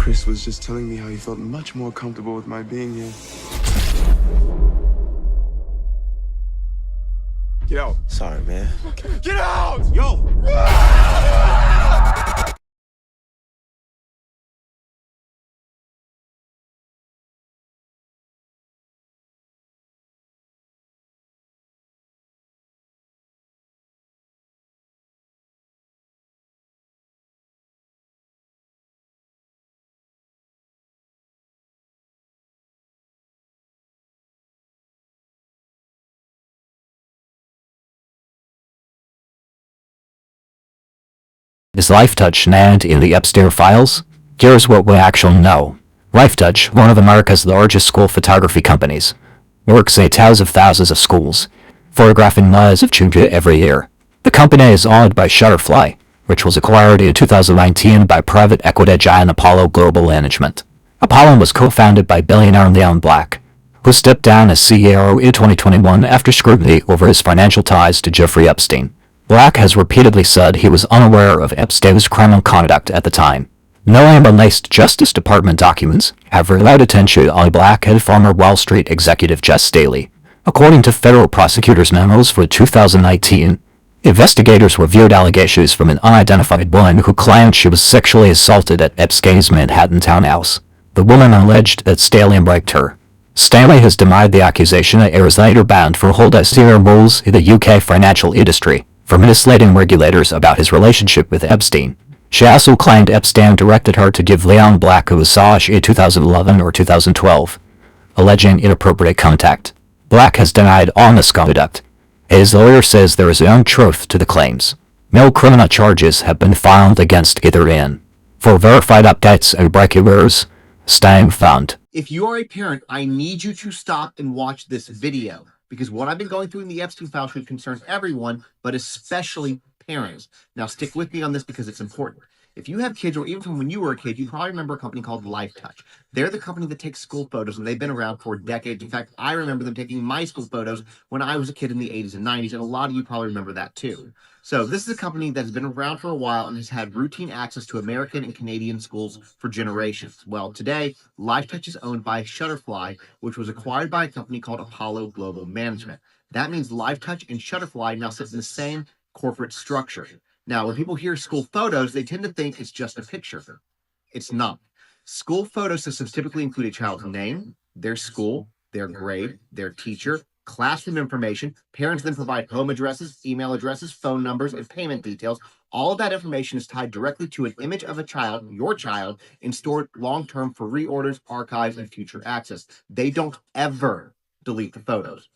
Chris was just telling me how he felt much more comfortable with my being here. Get out. Sorry, man. Get out! Yo! Is LifeTouch named in the Epstein files? Here's what we actually know. LifeTouch, one of America's largest school photography companies, works in tens of thousands of schools, photographing millions of children every year. The company is owned by Shutterfly, which was acquired in 2019 by private equity giant Apollo Global Management. Apollo was co-founded by billionaire Leon Black, who stepped down as CEO in 2021 after scrutiny over his financial ties to Jeffrey Epstein. Black has repeatedly said he was unaware of Epstein's criminal conduct at the time. No unreleased Justice Department documents have relied attention on Black and former Wall Street executive Jes Staley. According to federal prosecutors' memos for 2019, investigators reviewed allegations from an unidentified woman who claimed she was sexually assaulted at Epstein's Manhattan townhouse. The woman alleged that Staley raped her. Staley has denied the accusation and is later banned for holding senior roles in the UK financial industry for misleading regulators about his relationship with Epstein. She also claimed Epstein directed her to give Leon Black a massage in 2011 or 2012, alleging inappropriate contact. Black has denied all misconduct. His lawyer says there is no truth to the claims. No criminal charges have been filed against either end. For verified updates and breaking news, stay found. If you are a parent, I need you to stop and watch this video, because what I've been going through in the Epstein file should concern everyone, but especially parents. Now stick with me on this because it's important. If you have kids, or even from when you were a kid, you probably remember a company called LifeTouch. They're the company that takes school photos, and they've been around for decades. In fact, I remember them taking my school photos when I was a kid in the 80s and 90s, and a lot of you probably remember that too. So this is a company that's been around for a while and has had routine access to American and Canadian schools for generations. Well, today, LifeTouch is owned by Shutterfly, which was acquired by a company called Apollo Global Management. That means LifeTouch and Shutterfly now sit in the same corporate structure. Now, when people hear school photos, they tend to think it's just a picture. It's not. School photo systems typically include a child's name, their school, their grade, their teacher, classroom information. Parents then provide home addresses, email addresses, phone numbers, and payment details. All of that information is tied directly to an image of a child, your child, and stored long-term for reorders, archives, and future access. They don't ever delete the photos.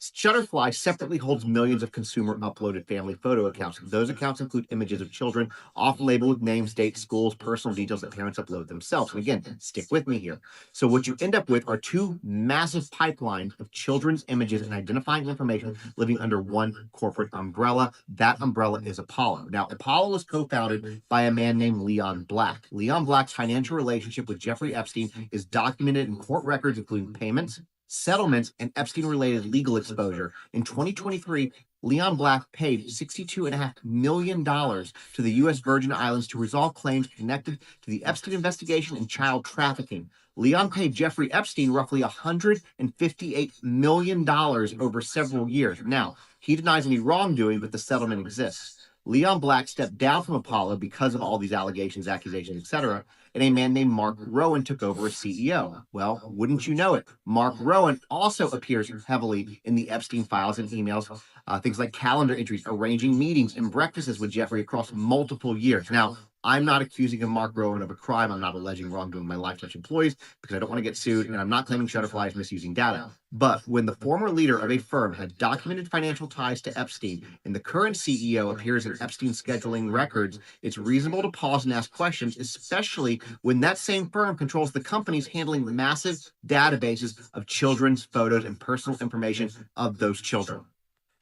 Shutterfly separately holds millions of consumer uploaded family photo accounts. Those accounts include images of children, often labeled with names, dates, schools, personal details that parents upload themselves. And again, stick with me here. So what you end up with are two massive pipelines of children's images and identifying information living under one corporate umbrella. That umbrella is Apollo. Now, Apollo was co-founded by a man named Leon Black. Leon Black's financial relationship with Jeffrey Epstein is documented in court records, including payments, settlements, and Epstein-related legal exposure. In 2023, Leon Black paid $62.5 million to the U.S. Virgin Islands to resolve claims connected to the Epstein investigation and child trafficking. Leon paid Jeffrey Epstein roughly $158 million over several years. Now, he denies any wrongdoing, but the settlement exists. Leon Black stepped down from Apollo because of all these allegations, accusations, etc., and a man named Mark Rowan took over as CEO. Well, wouldn't you know it, Mark Rowan also appears heavily in the Epstein files and emails, things like calendar entries, arranging meetings and breakfasts with Jeffrey across multiple years. Now, I'm not accusing Mark Rowan of a crime. I'm not alleging wrongdoing by LifeTouch employees because I don't want to get sued, and I'm not claiming Shutterfly is misusing data. But when the former leader of a firm had documented financial ties to Epstein and the current CEO appears in Epstein scheduling records, it's reasonable to pause and ask questions, especially when that same firm controls the companies handling massive databases of children's photos and personal information of those children.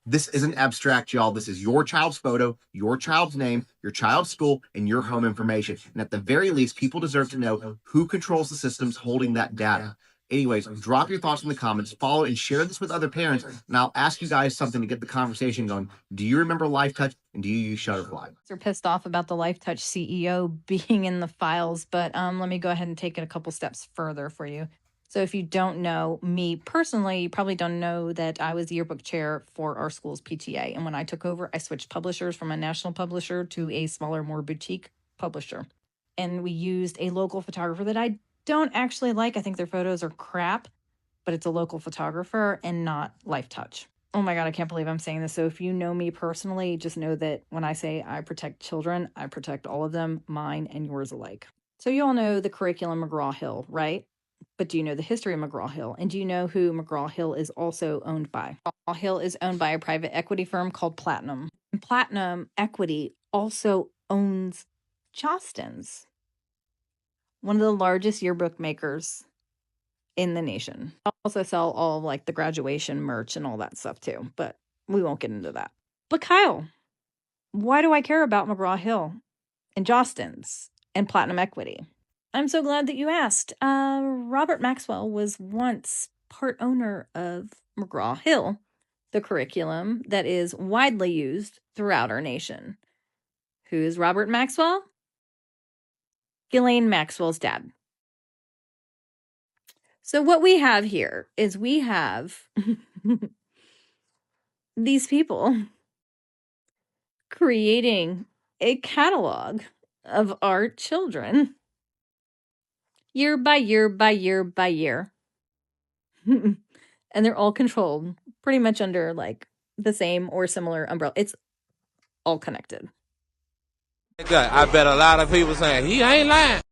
This isn't abstract, y'all. This is your child's photo, your child's name, your child's school, and your home information. And at the very least, people deserve to know who controls the systems holding that data. Anyways, drop your thoughts in the comments, follow and share this with other parents, and I'll ask you guys something to get the conversation going. Do you remember LifeTouch, and do you use Shutterfly? Are pissed off about the LifeTouch CEO being in the files, but let me go ahead and take it a couple steps further for you. So if you don't know me personally, you probably don't know that I was the yearbook chair for our school's PTA. And when I took over, I switched publishers from a national publisher to a smaller, more boutique publisher. And we used a local photographer that I don't actually like. I think their photos are crap, but it's a local photographer and not LifeTouch. Oh my God, I can't believe I'm saying this. So if you know me personally, just know that when I say I protect children, I protect all of them, mine and yours alike. So you all know the curriculum McGraw-Hill, right? But do you know the history of McGraw-Hill? And do you know who McGraw-Hill is also owned by? McGraw-Hill is owned by a private equity firm called Platinum. And Platinum Equity also owns Jostens, one of the largest yearbook makers in the nation. I also sell all of like the graduation merch and all that stuff too, but we won't get into that. But Kyle, why do I care about McGraw-Hill and Jostens and Platinum Equity? I'm so glad that you asked. Robert Maxwell was once part owner of McGraw-Hill, the curriculum that is widely used throughout our nation. Who is Robert Maxwell? Ghislaine Maxwell's dad. So what we have here is we have these people creating a catalog of our children year by year by year by year. And they're all controlled pretty much under like the same or similar umbrella. It's all connected. I bet a lot of people saying he ain't lying.